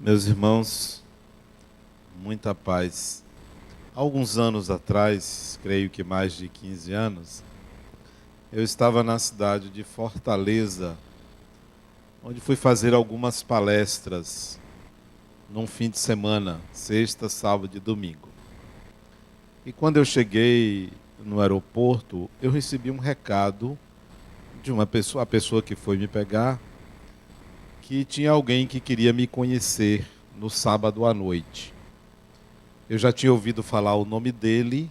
Meus irmãos, muita paz. Alguns anos atrás, creio que mais de 15 anos, eu estava na cidade de Fortaleza, onde fui fazer algumas palestras num fim de semana, sexta, sábado e domingo. E quando eu cheguei no aeroporto, eu recebi um recado de uma pessoa, a pessoa que foi me pegar, que tinha alguém que queria me conhecer no sábado à noite. Eu já tinha ouvido falar o nome dele,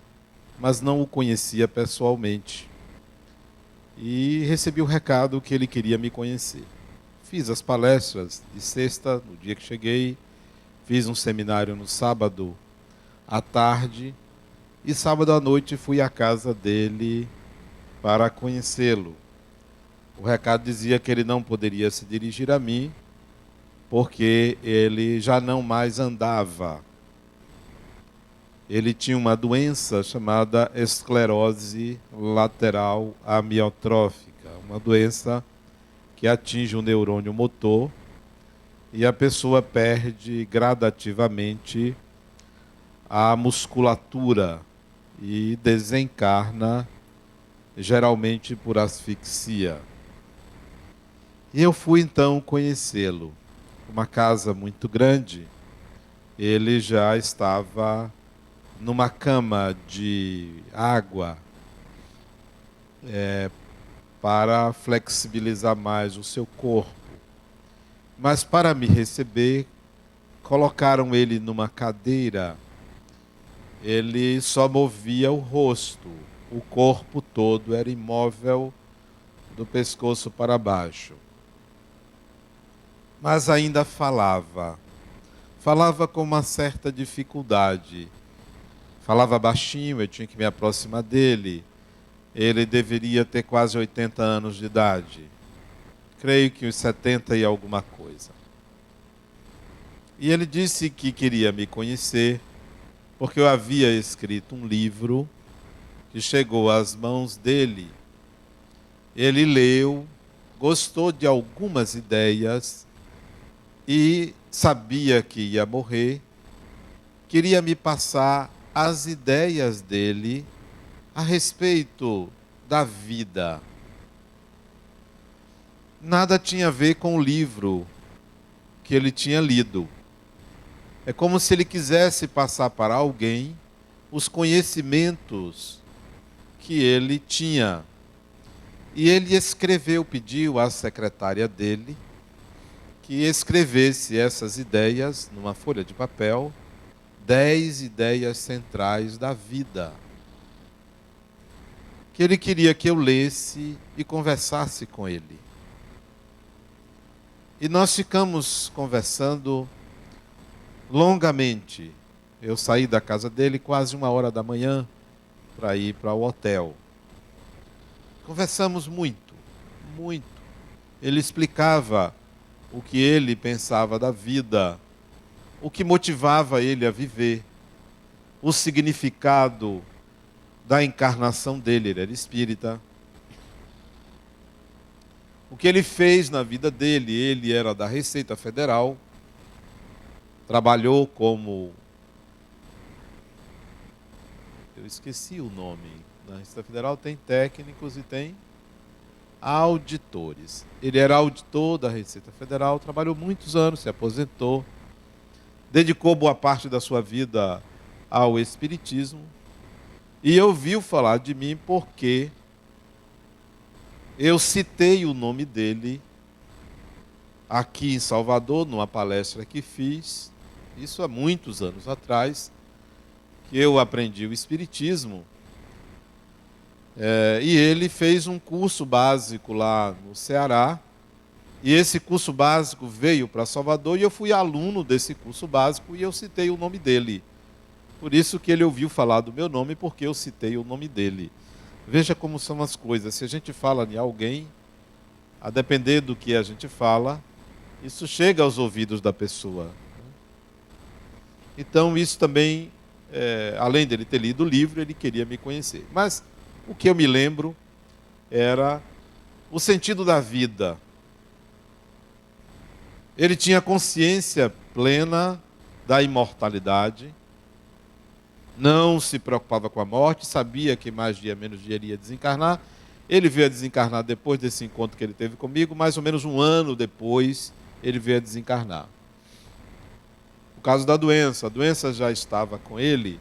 mas não o conhecia pessoalmente. E recebi o recado que ele queria me conhecer. Fiz as palestras de sexta, no dia que cheguei, fiz um seminário no sábado à tarde, e sábado à noite fui à casa dele para conhecê-lo. O recado dizia que ele não poderia se dirigir a mim, porque ele já não mais andava. Ele tinha uma doença chamada esclerose lateral amiotrófica, uma doença que atinge o neurônio motor e a pessoa perde gradativamente a musculatura e desencarna, geralmente por asfixia. E eu fui então conhecê-lo. Uma casa muito grande, ele já estava numa cama de água para flexibilizar mais o seu corpo. Mas para me receber, colocaram ele numa cadeira. Ele só movia o rosto, o corpo todo era imóvel do pescoço para baixo. Mas ainda falava. Falava com uma certa dificuldade. Falava baixinho, eu tinha que me aproximar dele. Ele deveria ter quase 80 anos de idade. Creio que uns 70 e alguma coisa. E ele disse que queria me conhecer, porque eu havia escrito um livro que chegou às mãos dele. Ele leu, gostou de algumas ideias e sabia que ia morrer. Queria me passar as ideias dele a respeito da vida. Nada tinha a ver com o livro que ele tinha lido. É como se ele quisesse passar para alguém os conhecimentos que ele tinha. E ele escreveu, pediu à secretária dele que escrevesse essas ideias numa folha de papel, 10 ideias centrais da vida, que ele queria que eu lesse e conversasse com ele. E nós ficamos conversando longamente. Eu saí da casa dele quase 1h da manhã para ir para o hotel. Conversamos muito, muito. Ele explicava o que ele pensava da vida, o que motivava ele a viver, o significado da encarnação dele. Ele era espírita. O que ele fez na vida dele, ele era da Receita Federal, trabalhou como... Eu esqueci o nome. Na Receita Federal tem técnicos e tem auditores. Ele era auditor da Receita Federal, trabalhou muitos anos, se aposentou, dedicou boa parte da sua vida ao espiritismo e ouviu falar de mim porque eu citei o nome dele aqui em Salvador, numa palestra que fiz, isso há muitos anos atrás, que eu aprendi o espiritismo. E ele fez um curso básico lá no Ceará, e esse curso básico veio para Salvador, e eu fui aluno desse curso básico, e eu citei o nome dele. Por isso que ele ouviu falar do meu nome, porque eu citei o nome dele. Veja como são as coisas. Se a gente fala em alguém, a depender do que a gente fala, isso chega aos ouvidos da pessoa. Então isso também, além dele ter lido o livro, ele queria me conhecer. Mas o que eu me lembro era o sentido da vida. Ele tinha consciência plena da imortalidade, não se preocupava com a morte, sabia que mais dia, menos dia ele ia desencarnar. Ele veio a desencarnar depois desse encontro que ele teve comigo, mais ou menos um ano depois ele veio a desencarnar. O caso da doença, a doença já estava com ele,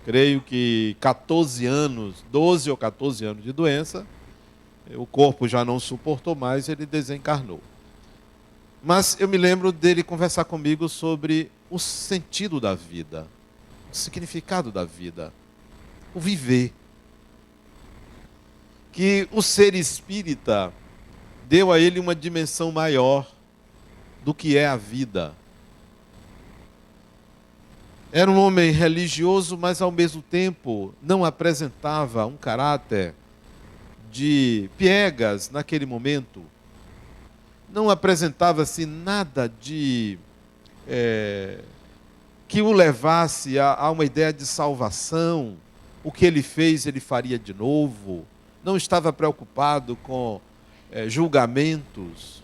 creio que 14 anos, 12 ou 14 anos de doença, o corpo já não suportou mais, ele desencarnou. Mas eu me lembro dele conversar comigo sobre o sentido da vida, o significado da vida, o viver. Que o ser espírita deu a ele uma dimensão maior do que é a vida. Era um homem religioso, mas ao mesmo tempo não apresentava um caráter de piegas naquele momento. Não apresentava-se nada de que o levasse a uma ideia de salvação. O que ele fez, ele faria de novo. Não estava preocupado com julgamentos.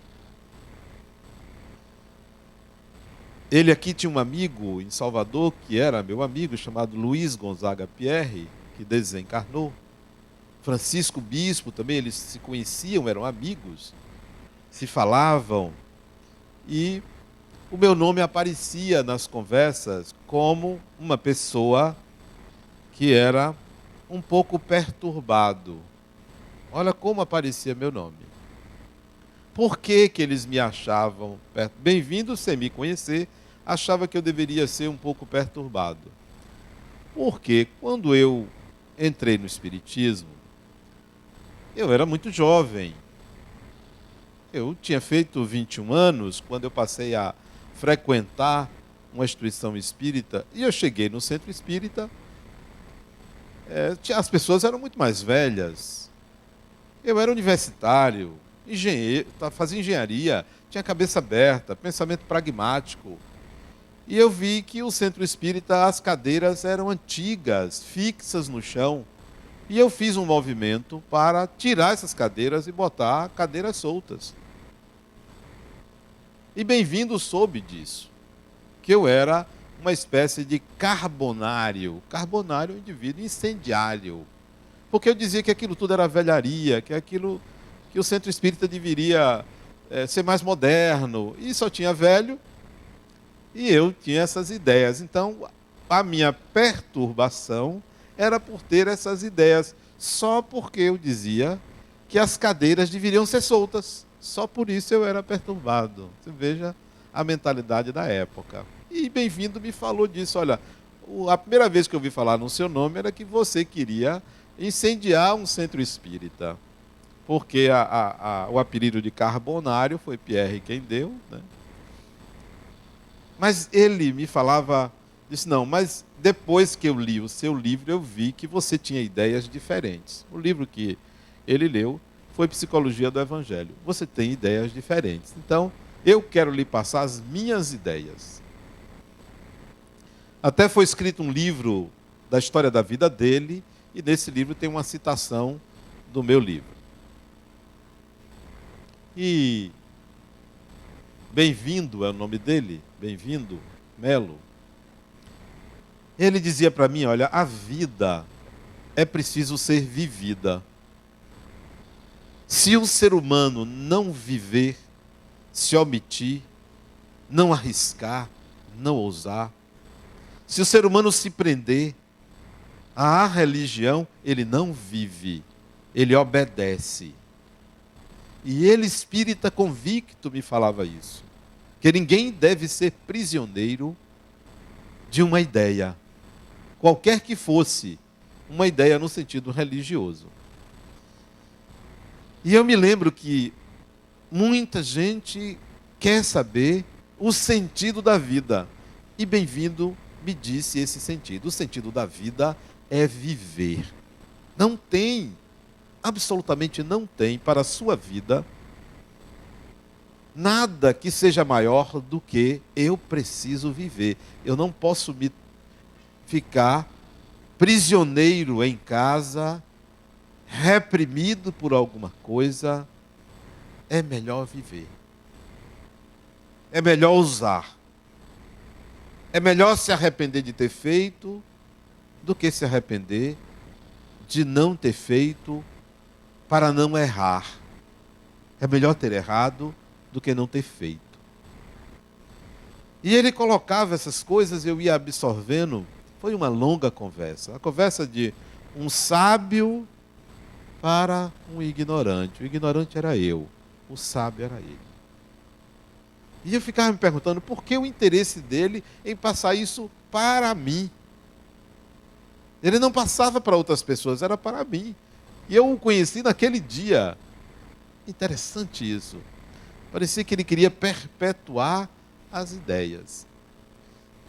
Ele aqui tinha um amigo em Salvador, que era meu amigo, chamado Luiz Gonzaga Pierre, que desencarnou. Francisco Bispo também, eles se conheciam, eram amigos, se falavam. E o meu nome aparecia nas conversas como uma pessoa que era um pouco perturbado. Olha como aparecia meu nome. Por que que eles me achavam bem-vindo sem me conhecer, achava que eu deveria ser um pouco perturbado? Porque quando eu entrei no Espiritismo, eu era muito jovem. Eu tinha feito 21 anos quando eu passei a frequentar uma instituição espírita, e eu cheguei no centro espírita, as pessoas eram muito mais velhas. Eu era universitário, engenheiro, fazia engenharia, tinha cabeça aberta, pensamento pragmático. E eu vi que o centro espírita, as cadeiras eram antigas, fixas no chão. E eu fiz um movimento para tirar essas cadeiras e botar cadeiras soltas. E bem-vindo soube disso, que eu era uma espécie de carbonário. Carbonário é um indivíduo incendiário. Porque eu dizia que aquilo tudo era velharia, que o centro espírita deveria ser mais moderno. E só tinha velho, e eu tinha essas ideias. Então, a minha perturbação era por ter essas ideias, só porque eu dizia que as cadeiras deveriam ser soltas. Só por isso eu era perturbado. Você veja a mentalidade da época. E bem-vindo me falou disso. Olha, a primeira vez que eu ouvi falar no seu nome era que você queria incendiar um centro espírita. Porque o apelido de carbonário foi Pierre quem deu, né? Mas ele me falava, disse, não, mas depois que eu li o seu livro, eu vi que você tinha ideias diferentes. O livro que ele leu foi Psicologia do Evangelho. Você tem ideias diferentes. Então, eu quero lhe passar as minhas ideias. Até foi escrito um livro da história da vida dele, e nesse livro tem uma citação do meu livro. E Bem-vindo é o nome dele, Bem-vindo Melo. Ele dizia para mim, olha, a vida é preciso ser vivida. Se o ser humano não viver, se omitir, não arriscar, não ousar, se o ser humano se prender à religião, ele não vive, ele obedece. E ele, espírita convicto, me falava isso, que ninguém deve ser prisioneiro de uma ideia, qualquer que fosse, uma ideia no sentido religioso. E eu me lembro que muita gente quer saber o sentido da vida. E Bem-vindo me disse esse sentido. O sentido da vida é viver. Não tem, absolutamente não tem para a sua vida nada que seja maior do que eu preciso viver. Eu não posso me ficar prisioneiro em casa, reprimido por alguma coisa. É melhor viver. É melhor usar. É melhor se arrepender de ter feito do que se arrepender de não ter feito para não errar. É melhor ter errado do que não ter feito. E ele colocava essas coisas, eu ia absorvendo. Foi uma longa conversa. A conversa de um sábio para um ignorante. O ignorante era eu, o sábio era ele. E eu ficava me perguntando por que o interesse dele em passar isso para mim. Ele não passava para outras pessoas, era para mim. E eu o conheci naquele dia. Interessante isso. Parecia que ele queria perpetuar as ideias.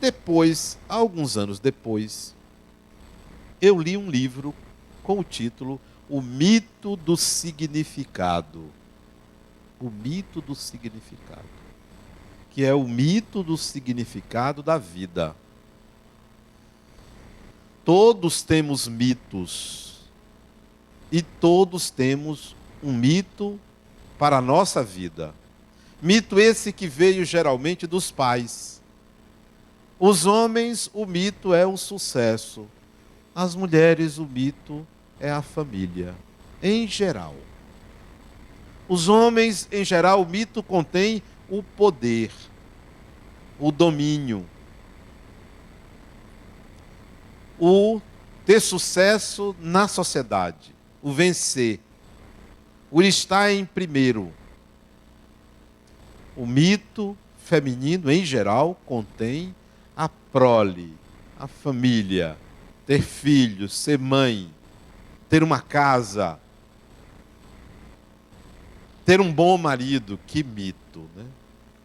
Depois, alguns anos depois, eu li um livro com o título O Mito do Significado. O Mito do Significado. Que é o mito do significado da vida. Todos temos mitos. E todos temos um mito para a nossa vida. Mito esse que veio geralmente dos pais. Os homens, o mito é o sucesso. As mulheres, o mito é a família. Em geral. Os homens, em geral, o mito contém o poder, o domínio, o ter sucesso na sociedade, o vencer, o estar em primeiro. O mito feminino, em geral, contém a prole, a família, ter filhos, ser mãe, ter uma casa, ter um bom marido. Que mito, né?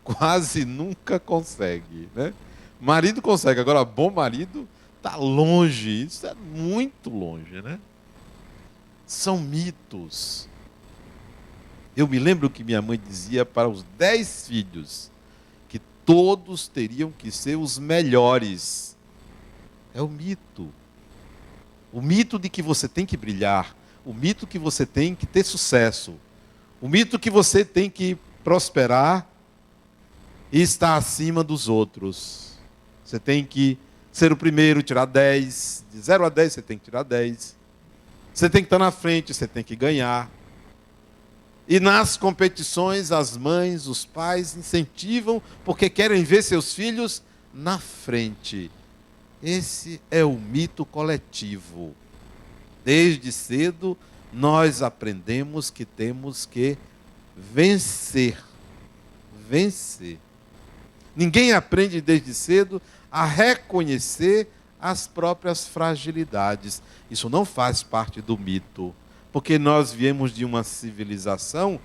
Quase nunca consegue, né? Marido consegue, agora bom marido está longe, isso é muito longe, né? São mitos. Eu me lembro que minha mãe dizia para os 10 filhos que todos teriam que ser os melhores. É o mito. O mito de que você tem que brilhar, o mito que você tem que ter sucesso, o mito que você tem que prosperar e estar acima dos outros. Você tem que ser o primeiro, tirar 10. De 0 a 10 você tem que tirar 10. Você tem que estar na frente, você tem que ganhar. E nas competições, as mães, os pais incentivam porque querem ver seus filhos na frente. Esse é o mito coletivo. Desde cedo, nós aprendemos que temos que vencer. Vencer. Ninguém aprende desde cedo a reconhecer as próprias fragilidades. Isso não faz parte do mito, porque nós viemos de uma civilização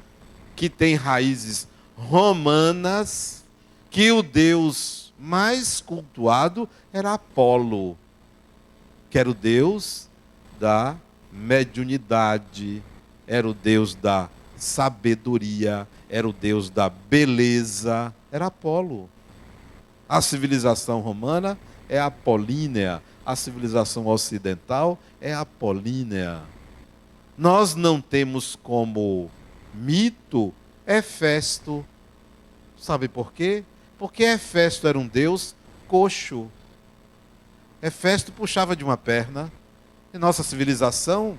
que tem raízes romanas, que o deus mais cultuado era Apolo, que era o deus da mediunidade, era o deus da sabedoria, era o deus da beleza, era Apolo. A civilização romana é apolínea, a civilização ocidental é apolínea. Nós não temos como mito Hefesto. Sabe por quê? Porque Hefesto era um deus coxo. Hefesto puxava de uma perna. E nossa civilização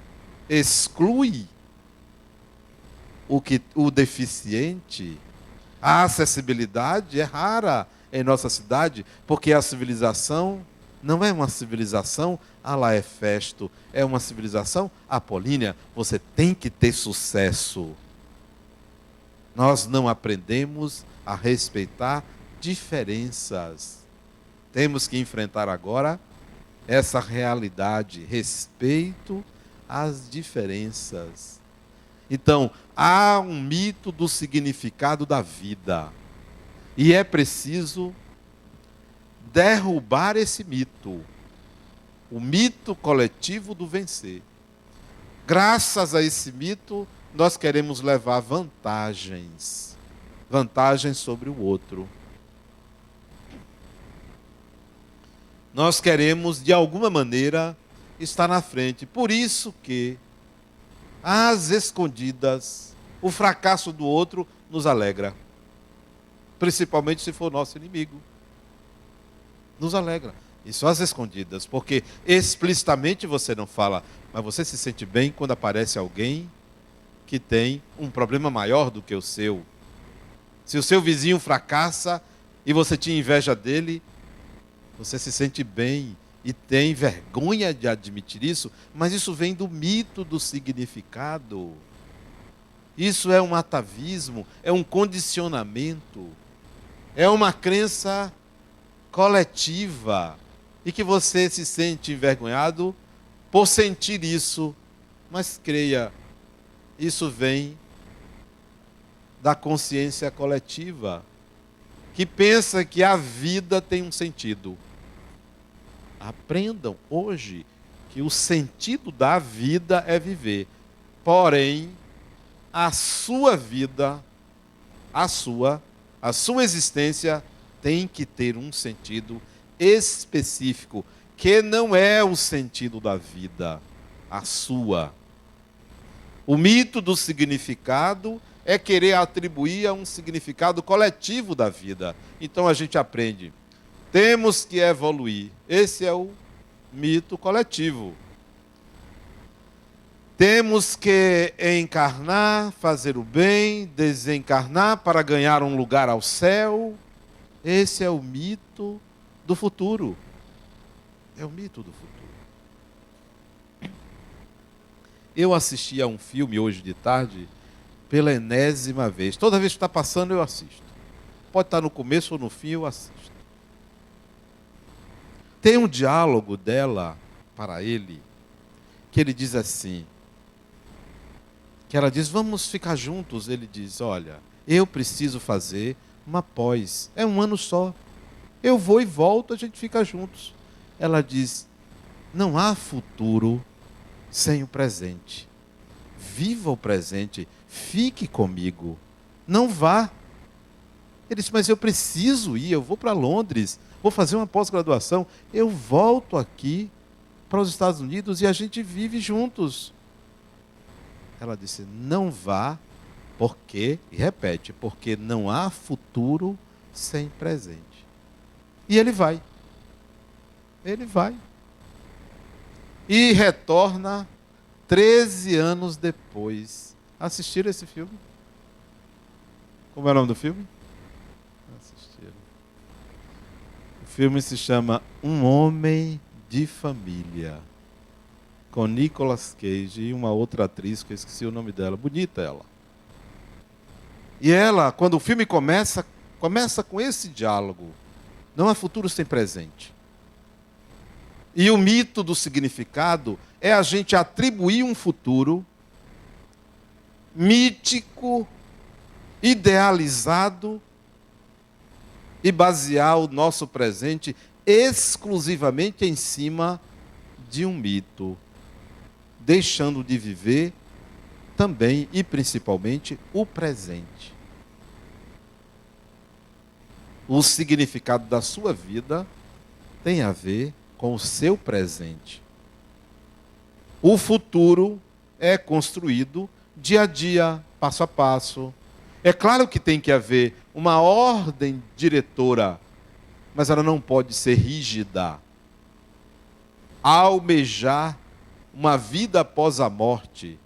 exclui o deficiente. A acessibilidade é rara em nossa cidade, porque a civilização não é uma civilização à la Hefesto, é uma civilização apolínea. Você tem que ter sucesso. Nós não aprendemos a respeitar diferenças. Temos que enfrentar agora essa realidade, respeito às diferenças. Então, há um mito do significado da vida. E é preciso derrubar esse mito. O mito coletivo do vencer. Graças a esse mito, nós queremos levar vantagens. Vantagens sobre o outro. Nós queremos, de alguma maneira, estar na frente. Por isso que, às escondidas, o fracasso do outro nos alegra. Principalmente se for nosso inimigo. Nos alegra. Isso às escondidas, porque explicitamente você não fala, mas você se sente bem quando aparece alguém que tem um problema maior do que o seu. Se o seu vizinho fracassa e você tinha inveja dele, você se sente bem e tem vergonha de admitir isso, mas isso vem do mito do significado. Isso é um atavismo, é um condicionamento, é uma crença coletiva e que você se sente envergonhado por sentir isso. Mas creia, isso vem da consciência coletiva, que pensa que a vida tem um sentido. Aprendam hoje que o sentido da vida é viver. Porém, a sua vida, a sua existência tem que ter um sentido específico, que não é o sentido da vida, a sua. O mito do significado é querer atribuir a um significado coletivo da vida. Então a gente aprende, temos que evoluir. Esse é o mito coletivo. Temos que encarnar, fazer o bem, desencarnar para ganhar um lugar ao céu. Esse é o mito do futuro. É o mito do futuro. Eu assisti a um filme hoje de tarde pela enésima vez. Toda vez que está passando, eu assisto. Pode estar no começo ou no fim, eu assisto. Tem um diálogo dela para ele, que ele diz assim, que ela diz, vamos ficar juntos. Ele diz, olha, eu preciso fazer uma pós. É um ano só. Eu vou e volto, a gente fica juntos. Ela diz, não há futuro sem o presente. Viva o presente, fique comigo. Não vá. Ele disse, mas eu preciso ir, eu vou para Londres, vou fazer uma pós-graduação, eu volto aqui para os Estados Unidos e a gente vive juntos. Ela disse, não vá, porque, e repete, porque não há futuro sem presente. E ele vai. Ele vai. E retorna 13 anos depois. Assistiram esse filme? Como é o nome do filme? Assistiram. O filme se chama Um Homem de Família, com Nicolas Cage e uma outra atriz, que eu esqueci o nome dela. Bonita ela. E ela, quando o filme começa com esse diálogo. Não há futuro sem presente. E o mito do significado é a gente atribuir um futuro mítico, idealizado, e basear o nosso presente exclusivamente em cima de um mito, deixando de viver também e principalmente o presente. O significado da sua vida tem a ver com o seu presente. O futuro é construído dia a dia, passo a passo. É claro que tem que haver uma ordem diretora, mas ela não pode ser rígida. Almejar uma vida após a morte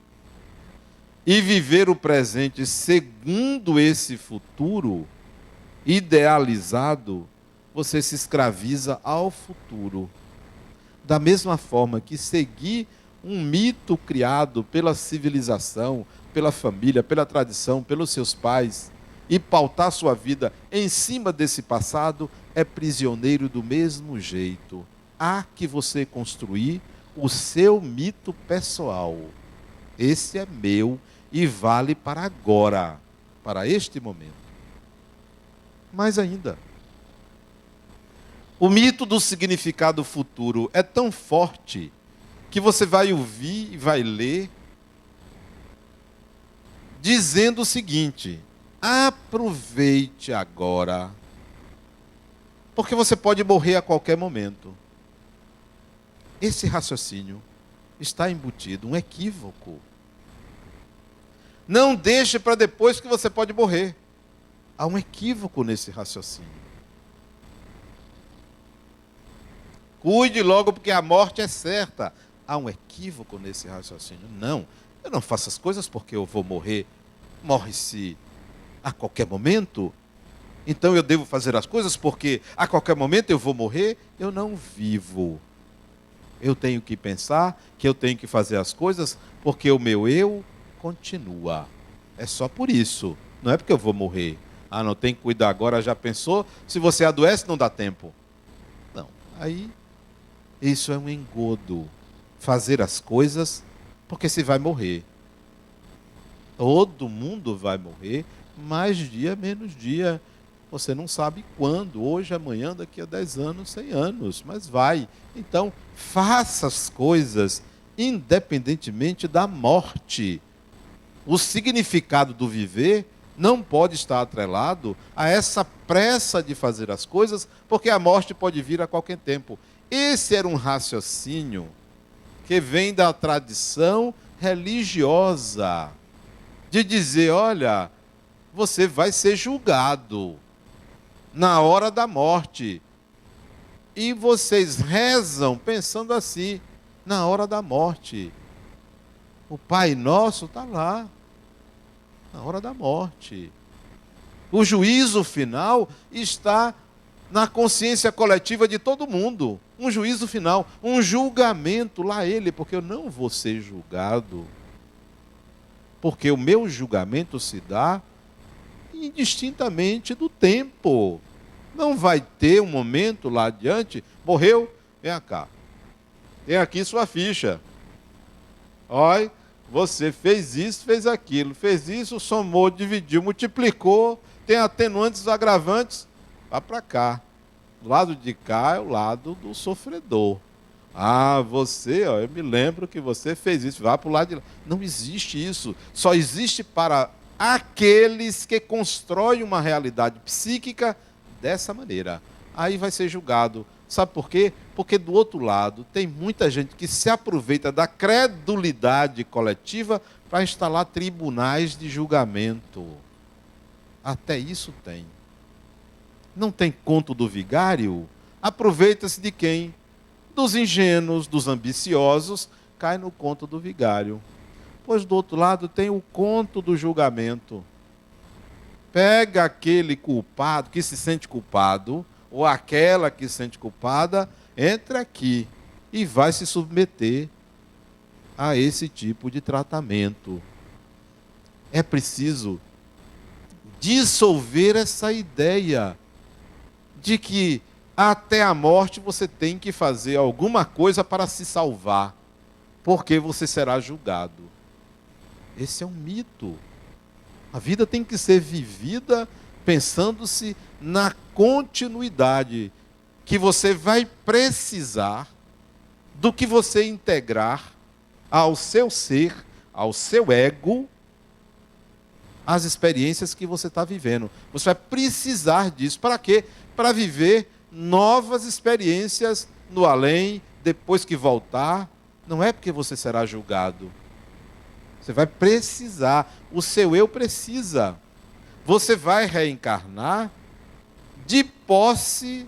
e viver o presente segundo esse futuro idealizado, você se escraviza ao futuro. Da mesma forma que seguir um mito criado pela civilização, pela família, pela tradição, pelos seus pais, e pautar sua vida em cima desse passado, é prisioneiro do mesmo jeito. Há que você construir o seu mito pessoal. Esse é meu e vale para agora, para este momento. Mais ainda, o mito do significado futuro é tão forte que você vai ouvir e vai ler dizendo o seguinte: aproveite agora, porque você pode morrer a qualquer momento. Esse raciocínio está embutido, um equívoco. Não deixe para depois que você pode morrer. Há um equívoco nesse raciocínio. Cuide logo porque a morte é certa. Há um equívoco nesse raciocínio. Não, eu não faço as coisas porque eu vou morrer. Morre-se a qualquer momento. Então eu devo fazer as coisas porque a qualquer momento eu vou morrer. Eu não vivo. Eu tenho que pensar que eu tenho que fazer as coisas porque o meu eu continua. É só por isso. Não é porque eu vou morrer. Ah, não tem que cuidar agora, já pensou? Se você adoece, não dá tempo. Não. Aí, isso é um engodo. Fazer as coisas porque se vai morrer. Todo mundo vai morrer, mais dia, menos dia. Você não sabe quando, hoje, amanhã, daqui a 10 anos, 100 anos, mas vai. Então, faça as coisas independentemente da morte. O significado do viver não pode estar atrelado a essa pressa de fazer as coisas, porque a morte pode vir a qualquer tempo. Esse era um raciocínio que vem da tradição religiosa, de dizer, olha, você vai ser julgado na hora da morte. E vocês rezam pensando assim, na hora da morte. O Pai Nosso está lá, na hora da morte. O juízo final está na consciência coletiva de todo mundo. Um juízo final, um julgamento, lá ele, porque eu não vou ser julgado. Porque o meu julgamento se dá indistintamente do tempo. Não vai ter um momento lá adiante, morreu, vem cá. Tem aqui sua ficha. Olha, você fez isso, fez aquilo, fez isso, somou, dividiu, multiplicou, tem atenuantes, agravantes, vá para cá. Do lado de cá é o lado do sofredor. Ah, você, ó, eu me lembro que você fez isso, vá para o lado de lá. Não existe isso. Só existe para aqueles que constroem uma realidade psíquica dessa maneira. Aí vai ser julgado. Sabe por quê? Porque do outro lado tem muita gente que se aproveita da credulidade coletiva para instalar tribunais de julgamento. Até isso tem. Não tem conto do vigário? Aproveita-se de quem? Dos ingênuos, dos ambiciosos, cai no conto do vigário. Pois do outro lado tem o conto do julgamento. Pega aquele culpado que se sente culpado, ou aquela que se sente culpada, entra aqui e vai se submeter a esse tipo de tratamento. É preciso dissolver essa ideia de que até a morte você tem que fazer alguma coisa para se salvar, porque você será julgado. Esse é um mito. A vida tem que ser vivida pensando-se na continuidade, que você vai precisar do que você integrar ao seu ser, ao seu ego, as experiências que você está vivendo. Você vai precisar disso. Para quê? Para viver novas experiências no além, depois que voltar. Não é porque você será julgado. Você vai precisar. O seu eu precisa. Você vai reencarnar de posse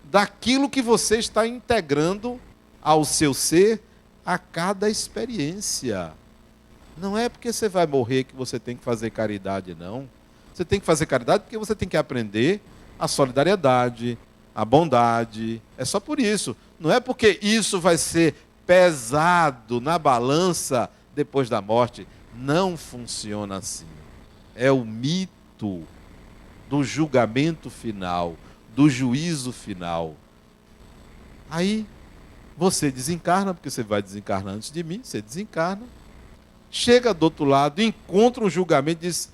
daquilo que você está integrando ao seu ser a cada experiência. Não é porque você vai morrer que você tem que fazer caridade, não. Você tem que fazer caridade porque você tem que aprender a solidariedade, a bondade. É só por isso. Não é porque isso vai ser pesado na balança depois da morte. Não funciona assim. É o mito do julgamento final, do juízo final. Aí você desencarna, porque você vai desencarnar antes de mim, você desencarna. Chega do outro lado, encontra um julgamento e diz,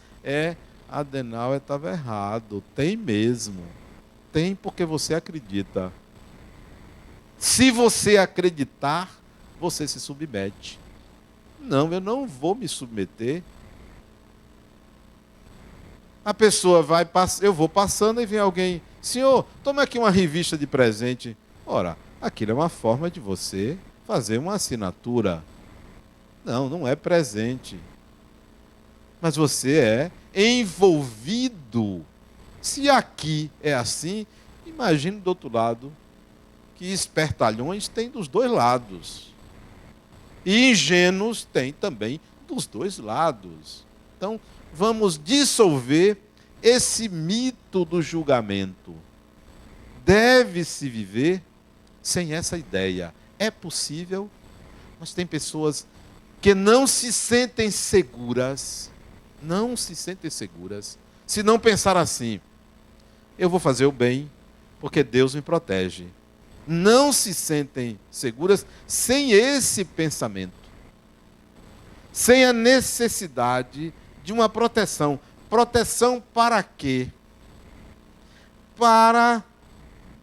Adenauer estava errado, tem mesmo. Tem porque você acredita. Se você acreditar, você se submete. Não, eu não vou me submeter. A pessoa vai, eu vou passando e vem alguém, senhor, toma aqui uma revista de presente. Ora, aquilo é uma forma de você fazer uma assinatura. Não, não é presente. Mas você é envolvido. Se aqui é assim, imagine do outro lado. que espertalhões tem dos dois lados. E ingênuos tem também dos dois lados. Então, vamos dissolver esse mito do julgamento. Deve-se viver sem essa ideia. É possível, mas tem pessoas que não se sentem seguras, se não pensar assim: eu vou fazer o bem, porque Deus me protege. Não se sentem seguras sem esse pensamento, sem a necessidade de uma proteção. Proteção para quê? Para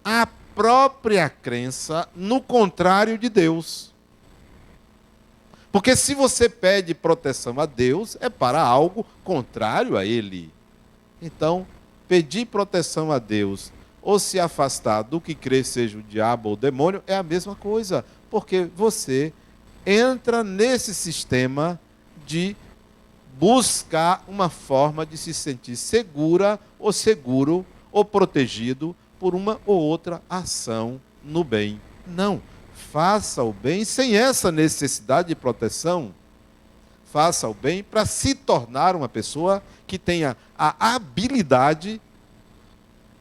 a própria crença no contrário de Deus. Porque se você pede proteção a Deus, é para algo contrário a Ele. Então, pedir proteção a Deus ou se afastar do que crê seja o diabo ou o demônio é a mesma coisa. Porque você entra nesse sistema de buscar uma forma de se sentir segura ou seguro ou protegido por uma ou outra ação no bem. Não. Faça o bem sem essa necessidade de proteção. Faça o bem para se tornar uma pessoa que tenha a habilidade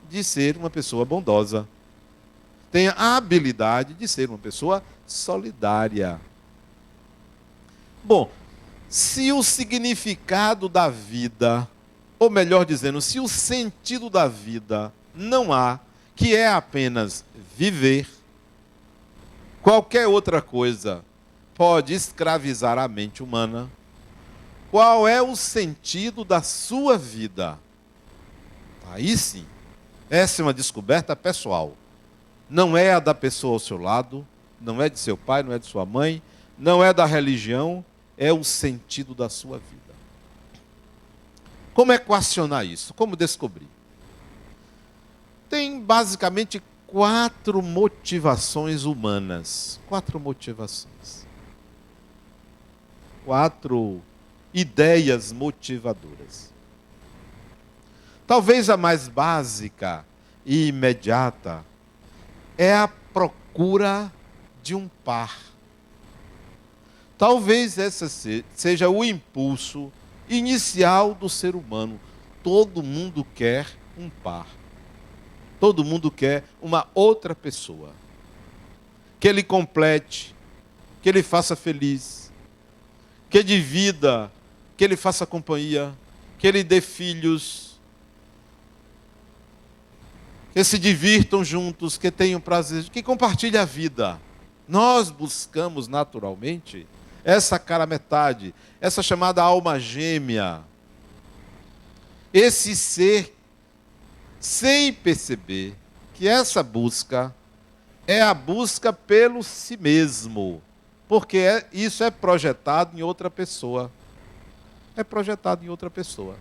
de ser uma pessoa bondosa. Tenha a habilidade de ser uma pessoa solidária. Bom, se o significado da vida, ou melhor dizendo, se o sentido da vida não há, que é apenas viver, qualquer outra coisa pode escravizar a mente humana. Qual é o sentido da sua vida? Aí sim, essa é uma descoberta pessoal. Não é a da pessoa ao seu lado, não é de seu pai, não é de sua mãe, não é da religião, é o sentido da sua vida. Como equacionar isso? Como descobrir? Tem basicamente 4 motivações humanas. 4 motivações. 4 ideias motivadoras. Talvez a mais básica e imediata é a procura de um par. Talvez essa seja o impulso inicial do ser humano. Todo mundo quer um par. Todo mundo quer uma outra pessoa. Que ele complete, que ele faça feliz, que divida, que ele faça companhia, que ele dê filhos, que se divirtam juntos, que tenham prazer, que compartilhem a vida. Nós buscamos naturalmente essa cara metade, essa chamada alma gêmea, esse ser, sem perceber que essa busca é a busca pelo si mesmo, porque isso é projetado em outra pessoa. É projetado em outra pessoa.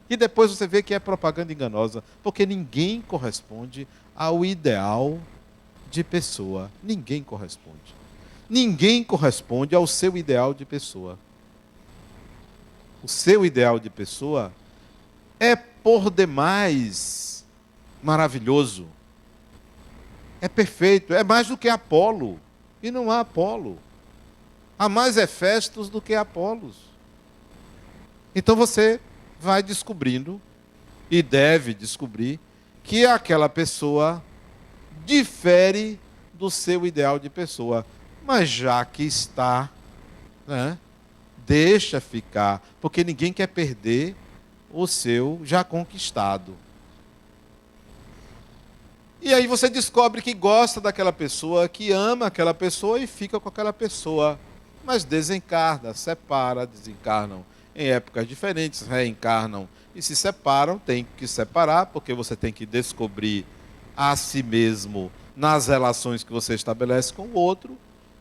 E depois você vê que é propaganda enganosa, porque ninguém corresponde ao ideal de pessoa. Ninguém corresponde. Ninguém corresponde ao seu ideal de pessoa. O seu ideal de pessoa é por demais maravilhoso. É perfeito, é mais do que Apolo. E não há Apolo. Há mais Hefestos do que Apolos. Então você vai descobrindo, e deve descobrir, que aquela pessoa difere do seu ideal de pessoa. Mas já que está, né, deixa ficar, porque ninguém quer perder o seu já conquistado. E aí você descobre que gosta daquela pessoa, que ama aquela pessoa e fica com aquela pessoa. Mas desencarna, separa, desencarnam em épocas diferentes, reencarnam e se separam, tem que separar, porque você tem que descobrir a si mesmo nas relações que você estabelece com o outro.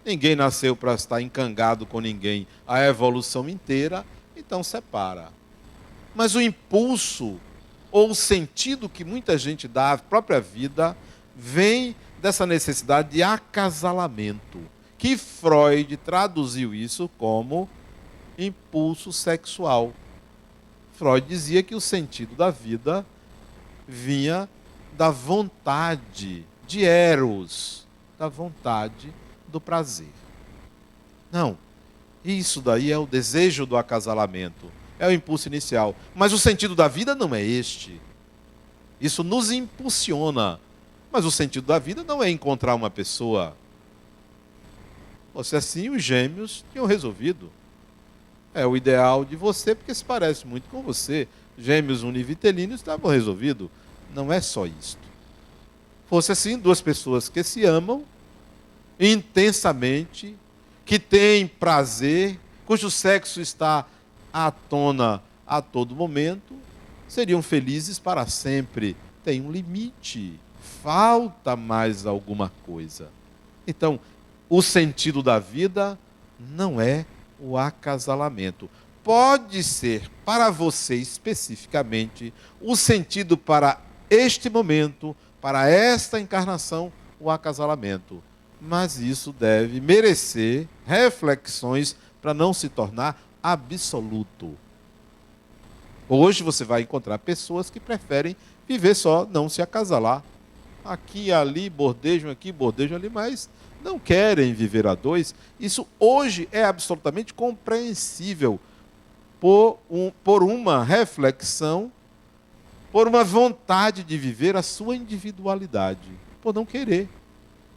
Ninguém nasceu para estar encangado com ninguém a evolução inteira, então separa. Mas o impulso ou o sentido que muita gente dá à própria vida vem dessa necessidade de acasalamento, que Freud traduziu isso como impulso sexual. Freud dizia que o sentido da vida vinha da vontade de eros, da vontade do prazer. Não, isso daí é o desejo do acasalamento, é o impulso inicial. Mas o sentido da vida não é este. Isso nos impulsiona. Mas o sentido da vida não é encontrar uma pessoa. Se assim, os gêmeos tinham resolvido. É o ideal de você, porque se parece muito com você. Gêmeos univitelinos estavam resolvidos. Não é só isto. Fosse assim, duas pessoas que se amam intensamente, que têm prazer, cujo sexo está à tona a todo momento, seriam felizes para sempre. Tem um limite. Falta mais alguma coisa. Então, o sentido da vida não é o acasalamento. Pode ser para você especificamente o sentido para este momento, para esta encarnação, o acasalamento. Mas isso deve merecer reflexões para não se tornar absoluto. Hoje você vai encontrar pessoas que preferem viver só, não se acasalar. Aqui e ali, bordejam aqui, bordejam ali, mas não querem viver a dois. Isso hoje é absolutamente compreensível por uma reflexão, por uma vontade de viver a sua individualidade, por não querer.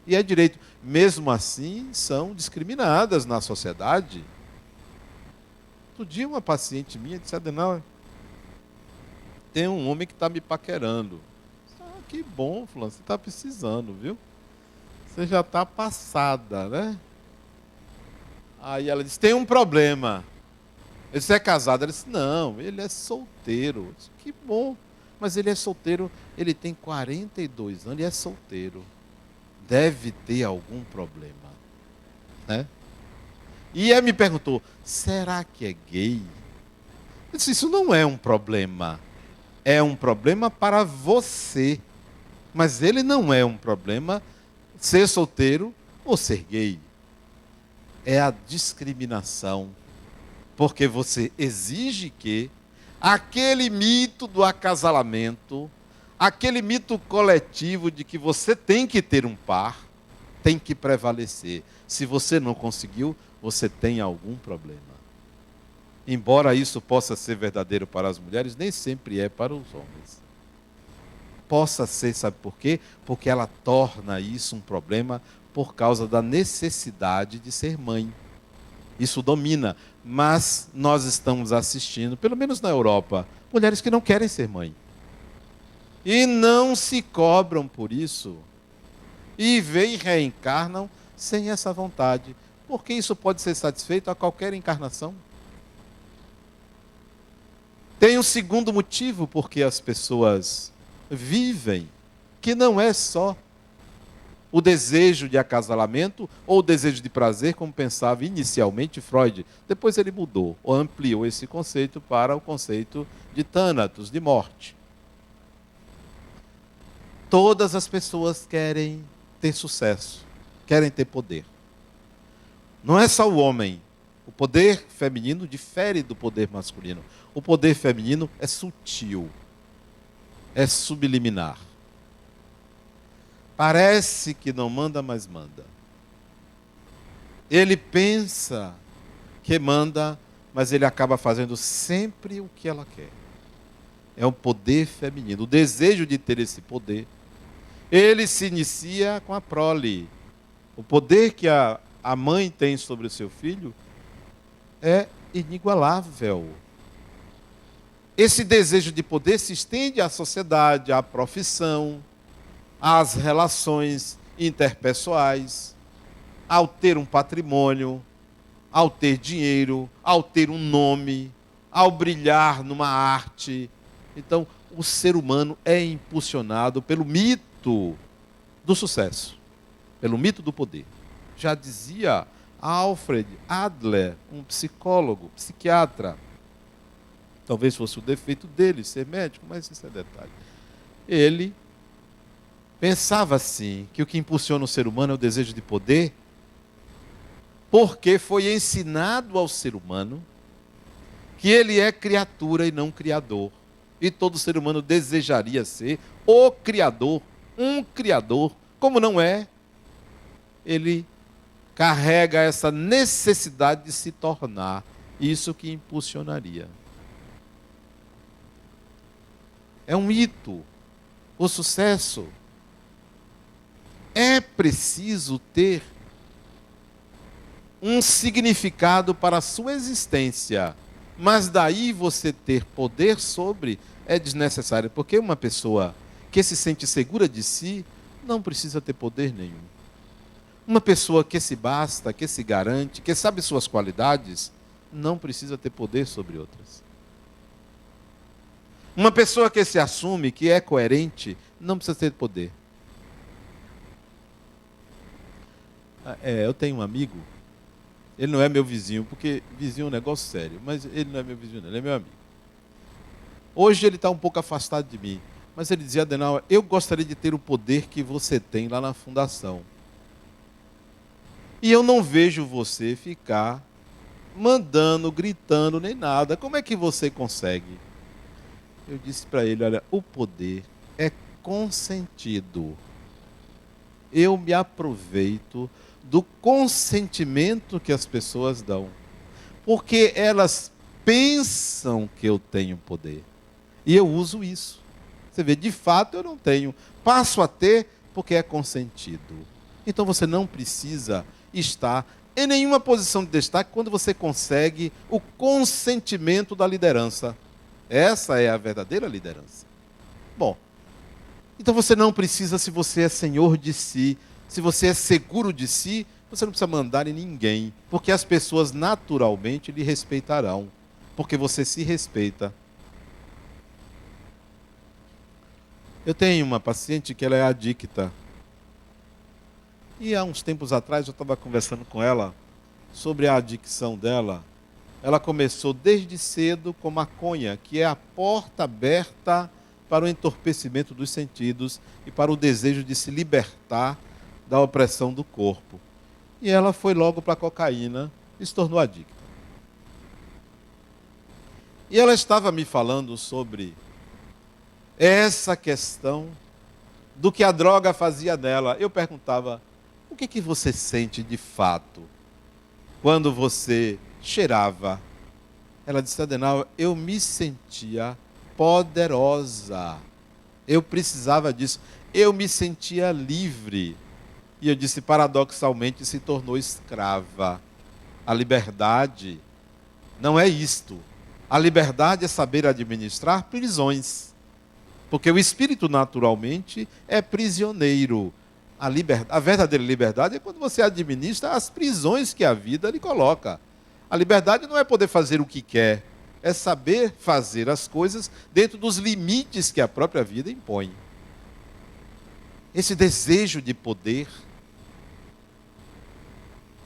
E é direito. Mesmo assim, são discriminadas na sociedade. Outro dia, uma paciente minha disse: Adenauer, tem um homem que está me paquerando. Que bom, fulano, você está precisando, viu? Você já está passada, né? Aí ela disse: tem um problema. Ele disse: é casado? Ela disse: não, ele é solteiro. Eu disse: que bom, mas ele é solteiro, ele tem 42 anos e é solteiro. Deve ter algum problema, né? E ela me perguntou: será que é gay? Eu disse: isso não é um problema. É um problema para você. Mas ele não é um problema ser solteiro ou ser gay. É a discriminação. Porque você exige que aquele mito do acasalamento, aquele mito coletivo de que você tem que ter um par, tem que prevalecer. Se você não conseguiu, você tem algum problema. Embora isso possa ser verdadeiro para as mulheres, nem sempre é para os homens. Possa ser, sabe por quê? Porque ela torna isso um problema por causa da necessidade de ser mãe. Isso domina. Mas nós estamos assistindo, pelo menos na Europa, mulheres que não querem ser mãe. E não se cobram por isso. E vêm e reencarnam sem essa vontade. Porque isso pode ser satisfeito a qualquer encarnação. Tem um segundo motivo porque as pessoas vivem, que não é só o desejo de acasalamento ou o desejo de prazer, como pensava inicialmente Freud. Depois ele mudou, ou ampliou esse conceito para o conceito de Thanatos, de morte. Todas as pessoas querem ter sucesso, querem ter poder. Não é só o homem. O poder feminino difere do poder masculino. O poder feminino é sutil, é subliminar. Parece que não manda, mas manda. Ele pensa que manda, mas ele acaba fazendo sempre o que ela quer. É um poder feminino. O desejo de ter esse poder, ele se inicia com a prole. O poder que a mãe tem sobre o seu filho é inigualável. Esse desejo de poder se estende à sociedade, à profissão, às relações interpessoais, ao ter um patrimônio, ao ter dinheiro, ao ter um nome, ao brilhar numa arte. Então, o ser humano é impulsionado pelo mito do sucesso, pelo mito do poder. Já dizia Alfred Adler, um psicólogo, psiquiatra. Talvez fosse o defeito dele ser médico, mas isso é detalhe. Ele pensava assim, que o que impulsiona o ser humano é o desejo de poder, porque foi ensinado ao ser humano que ele é criatura e não criador. E todo ser humano desejaria ser o criador, um criador, como não é, ele carrega essa necessidade de se tornar isso que impulsionaria. É um mito. O sucesso é preciso ter um significado para a sua existência, mas daí você ter poder sobre é desnecessário, porque uma pessoa que se sente segura de si não precisa ter poder nenhum. Uma pessoa que se basta, que se garante, que sabe suas qualidades, não precisa ter poder sobre outras. Uma pessoa que se assume, que é coerente, não precisa ter poder. Eu tenho um amigo, ele não é meu vizinho, porque vizinho é um negócio sério, mas ele não é meu vizinho, não, ele é meu amigo. Hoje ele está um pouco afastado de mim, mas ele dizia: Adenauer, eu gostaria de ter o poder que você tem lá na fundação. E eu não vejo você ficar mandando, gritando, nem nada. Como é que você consegue? Eu disse para ele: olha, o poder é consentido. Eu me aproveito do consentimento que as pessoas dão, porque elas pensam que eu tenho poder. E eu uso isso. Você vê, de fato eu não tenho. Passo a ter porque é consentido. Então você não precisa estar em nenhuma posição de destaque quando você consegue o consentimento da liderança. Essa é a verdadeira liderança. Bom, então você não precisa, se você é senhor de si, se você é seguro de si, você não precisa mandar em ninguém, porque as pessoas naturalmente lhe respeitarão, porque você se respeita. Eu tenho uma paciente que ela é adicta. E há uns tempos atrás eu estava conversando com ela sobre a adicção dela. Ela começou desde cedo com maconha, que é a porta aberta para o entorpecimento dos sentidos e para o desejo de se libertar da opressão do corpo. E ela foi logo para a cocaína e se tornou adicta. E ela estava me falando sobre essa questão do que a droga fazia dela. Eu perguntava: o que você sente de fato quando você cheirava? Ela disse: Adenauer, eu me sentia poderosa. Eu precisava disso. Eu me sentia livre. E eu disse: paradoxalmente, se tornou escrava. A liberdade não é isto. A liberdade é saber administrar prisões. Porque o espírito, naturalmente, é prisioneiro. A verdadeira liberdade é quando você administra as prisões que a vida lhe coloca. A liberdade não é poder fazer o que quer, é saber fazer as coisas dentro dos limites que a própria vida impõe. Esse desejo de poder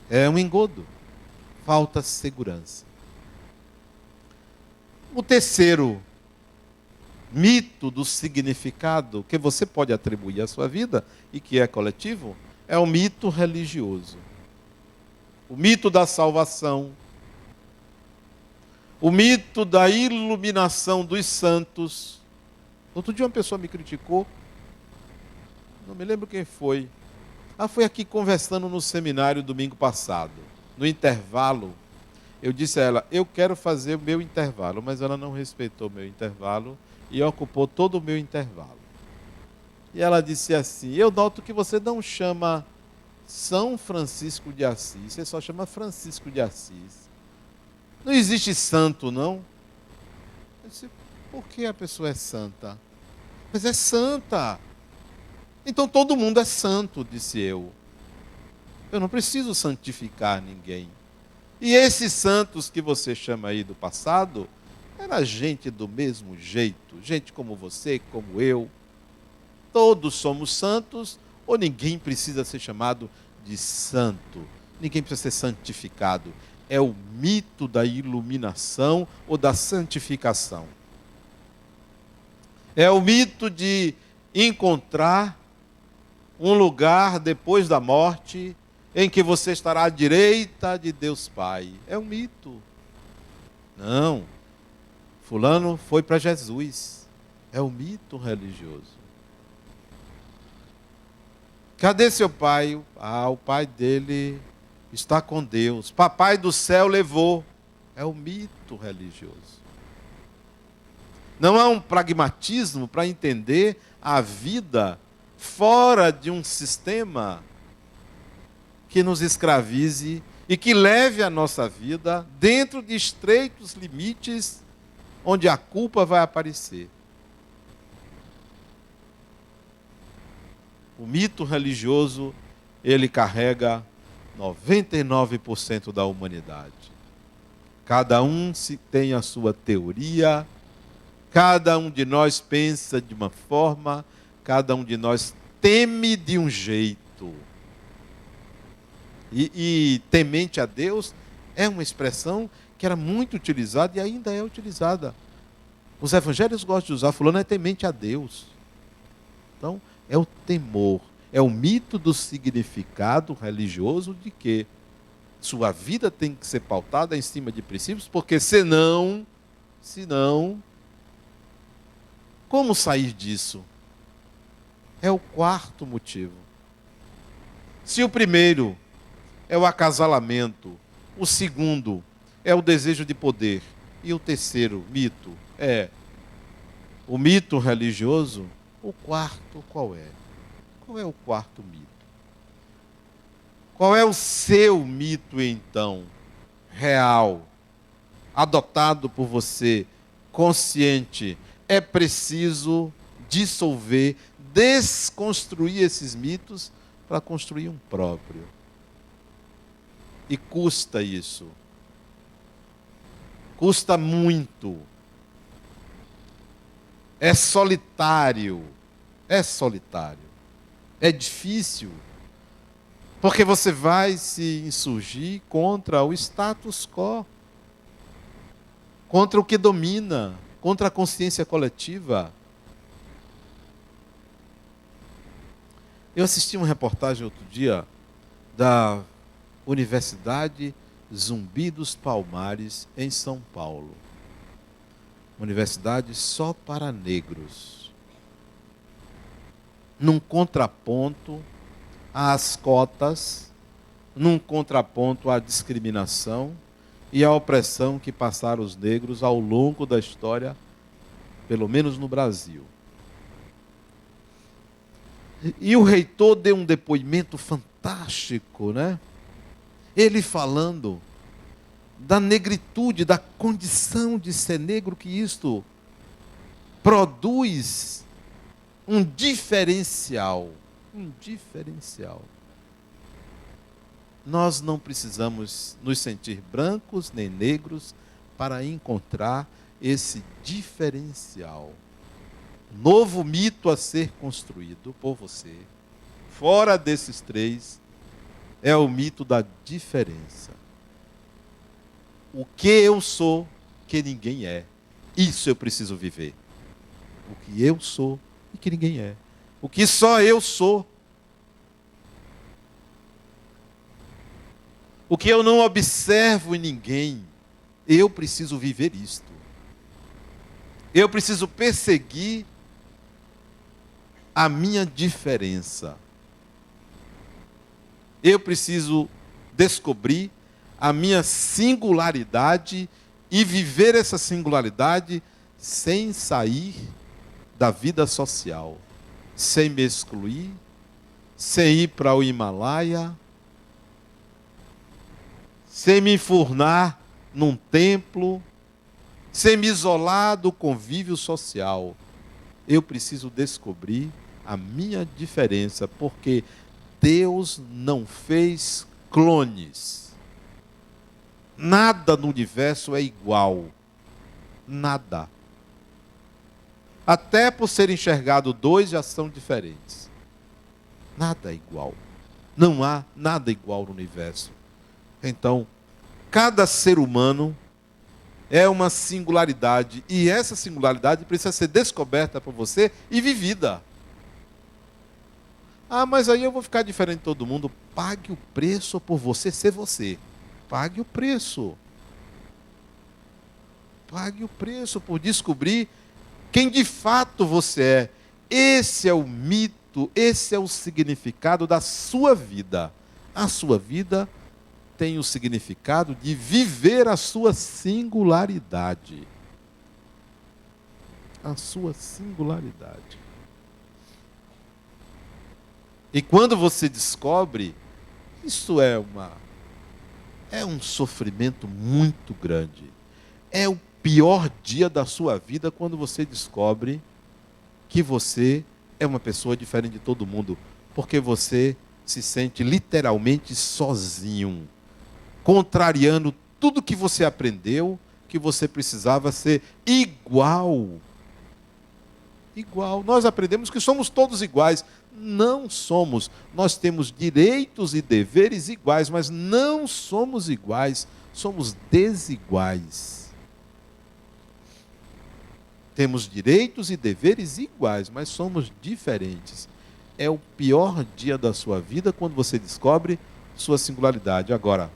é um engodo, falta segurança. O terceiro mito do significado que você pode atribuir à sua vida e que é coletivo é o mito religioso. O mito da salvação, o mito da iluminação dos santos. Outro dia uma pessoa me criticou, não me lembro quem foi. Foi aqui conversando no seminário domingo passado. No intervalo, eu disse a ela: eu quero fazer o meu intervalo, mas ela não respeitou o meu intervalo e ocupou todo o meu intervalo. E ela disse assim: eu noto que você não chama São Francisco de Assis, você só chama Francisco de Assis. Não existe santo, não? Eu disse: por que a pessoa é santa? Mas é santa. Então todo mundo é santo, disse eu. Eu não preciso santificar ninguém. E esses santos que você chama aí do passado, era gente do mesmo jeito, gente como você, como eu. Todos somos santos, ou ninguém precisa ser chamado de santo. Ninguém precisa ser santificado. É o mito da iluminação ou da santificação. É o mito de encontrar um lugar depois da morte em que você estará à direita de Deus Pai. É um mito. Não. Fulano foi para Jesus. É um mito religioso. Cadê seu pai? Ah, o pai dele está com Deus. Papai do céu levou. É o mito religioso. Não há um pragmatismo para entender a vida fora de um sistema que nos escravize e que leve a nossa vida dentro de estreitos limites onde a culpa vai aparecer. O mito religioso, ele carrega 99% da humanidade. Cada um tem a sua teoria, cada um de nós pensa de uma forma, cada um de nós teme de um jeito. E temente a Deus é uma expressão que era muito utilizada e ainda é utilizada. Os evangelhos gostam de usar, fulano é temente a Deus. Então, é o temor, é o mito do significado religioso de que sua vida tem que ser pautada em cima de princípios, porque senão, como sair disso? É o quarto motivo. Se o primeiro é o acasalamento, o segundo é o desejo de poder, e o terceiro mito é o mito religioso, o quarto qual é? Qual é o quarto mito? Qual é o seu mito, então, real, adotado por você, consciente? É preciso dissolver, desconstruir esses mitos para construir um próprio. E custa isso. Custa muito. É solitário. É solitário. É difícil. Porque você vai se insurgir contra o status quo. Contra o que domina. Contra a consciência coletiva. Eu assisti uma reportagem outro dia da Universidade Zumbi dos Palmares, em São Paulo. Uma universidade só para negros. Num contraponto às cotas, num contraponto à discriminação e à opressão que passaram os negros ao longo da história, pelo menos no Brasil. E o reitor deu um depoimento fantástico, né? Ele falando da negritude, da condição de ser negro, que isto produz um diferencial. Um diferencial. Nós não precisamos nos sentir brancos nem negros para encontrar esse diferencial. Novo mito a ser construído por você. Fora desses três, é o mito da diferença. O que eu sou, que ninguém é. Isso eu preciso viver. O que eu sou e que ninguém é. O que só eu sou. O que eu não observo em ninguém. Eu preciso viver isto. Eu preciso perseguir a minha diferença. Eu preciso descobrir a minha singularidade e viver essa singularidade sem sair da vida social, sem me excluir, sem ir para o Himalaia, sem me enfurnar num templo, sem me isolar do convívio social. Eu preciso descobrir a minha diferença, porque Deus não fez clones. Nada no universo é igual. Nada. Até por ser enxergado dois já são diferentes. Nada é igual. Não há nada igual no universo. Então, cada ser humano é uma singularidade. E essa singularidade precisa ser descoberta por você e vivida. Ah, mas aí eu vou ficar diferente de todo mundo. Pague o preço por você ser você. Pague o preço. Pague o preço por descobrir quem de fato você é. Esse é o mito mito, esse é o significado da sua vida. A sua vida tem o significado de viver a sua singularidade. A sua singularidade. E quando você descobre, isso é um sofrimento muito grande. É o pior dia da sua vida quando você descobre que você é uma pessoa diferente de todo mundo, porque você se sente literalmente sozinho, contrariando tudo que você aprendeu, que você precisava ser igual. Igual. Nós aprendemos que somos todos iguais. Não somos. Nós temos direitos e deveres iguais, mas não somos iguais. Somos desiguais. Temos direitos e deveres iguais, mas somos diferentes. É o pior dia da sua vida quando você descobre sua singularidade. Agora,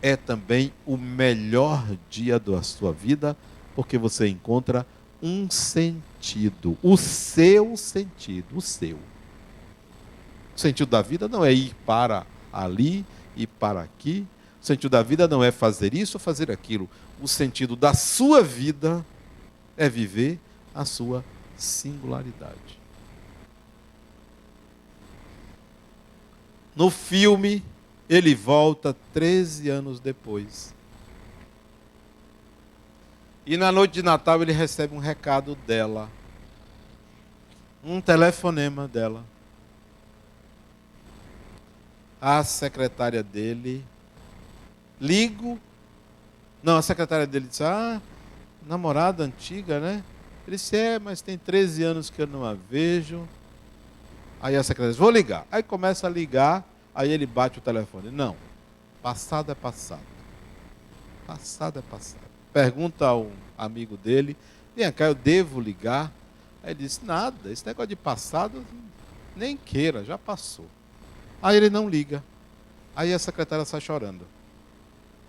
é também o melhor dia da sua vida, porque você encontra um sentido, o seu sentido, o seu. O sentido da vida não é ir para ali, ir para aqui. O sentido da vida não é fazer isso ou fazer aquilo. O sentido da sua vida é viver a sua singularidade. No filme, ele volta 13 anos depois. E na noite de Natal ele recebe um recado dela. Um telefonema dela. A secretária dele. Ligo. Não, a secretária dele disse, namorada antiga, né? Ele disse, mas tem 13 anos que eu não a vejo. Aí a secretária disse, vou ligar. Aí começa a ligar, aí ele bate o telefone. Não, passado é passado. Passado é passado. Pergunta ao amigo dele, vem cá, eu devo ligar? Aí ele disse, nada, esse negócio de passado, nem queira, já passou. Aí ele não liga. Aí a secretária sai chorando.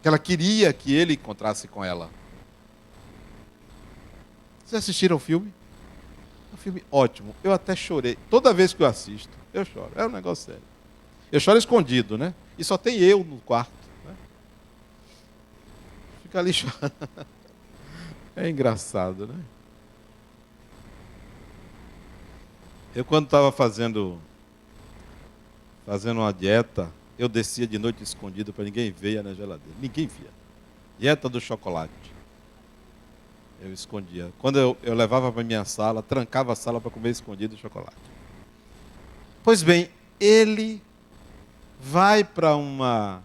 Que ela queria que ele encontrasse com ela. Vocês assistiram o filme? É um filme ótimo. Eu até chorei. Toda vez que eu assisto, eu choro. É um negócio sério. Eu choro escondido, né? E só tem eu no quarto. Né? Fica ali chorando. É engraçado, né? Eu quando estava fazendo uma dieta, eu descia de noite escondido para ninguém ver na geladeira. Ninguém via. Dieta do chocolate. Eu escondia. Quando eu levava para a minha sala, trancava a sala para comer escondido o chocolate. Pois bem, ele vai para uma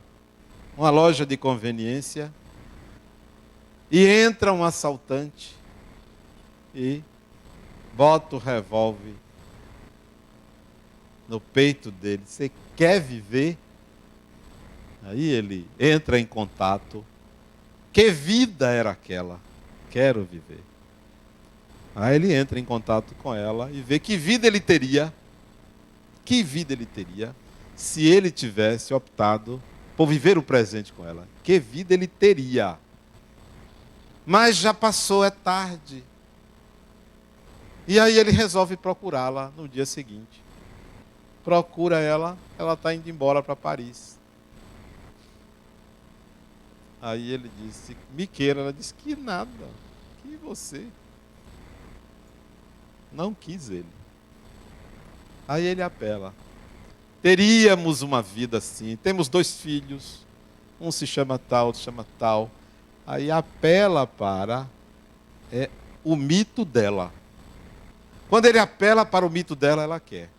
loja de conveniência e entra um assaltante e bota o revólver no peito dele. Você quer viver? Aí ele entra em contato. Que vida era aquela? Quero viver. Aí ele entra em contato com ela e vê que vida ele teria se ele tivesse optado por viver o presente com ela. Que vida ele teria. Mas já passou, é tarde. E aí ele resolve procurá-la no dia seguinte. Procura ela está indo embora para Paris. Aí ele disse, me queira. Ela disse, que nada, que você. Não quis ele. Aí ele apela. Teríamos uma vida assim, temos 2 filhos, um se chama tal, outro se chama tal. Aí apela para o mito dela. Quando ele apela para o mito dela, ela quer.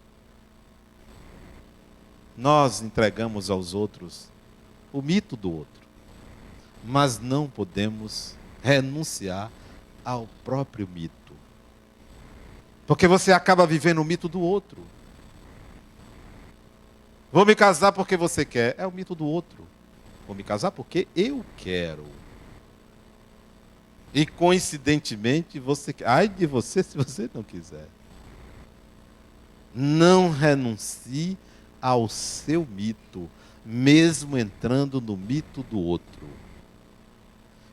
Nós entregamos aos outros o mito do outro, mas não podemos renunciar ao próprio mito. Porque você acaba vivendo o mito do outro. Vou me casar porque você quer. É o mito do outro. Vou me casar porque eu quero. E coincidentemente você quer. Ai de você se você não quiser. Não renuncie ao seu mito, mesmo entrando no mito do outro.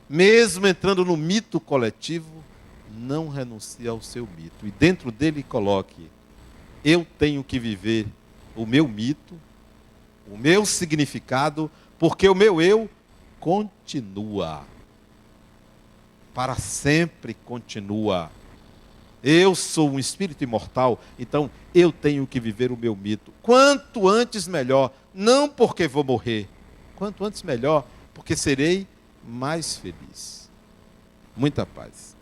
Mesmo entrando no mito coletivo, não renuncie ao seu mito. E dentro dele coloque eu tenho que viver o meu mito, o meu significado, porque o meu eu continua. Para sempre continua. Eu sou um espírito imortal, então eu tenho que viver o meu mito. Quanto antes melhor, não porque vou morrer. Quanto antes melhor, porque serei mais feliz. Muita paz.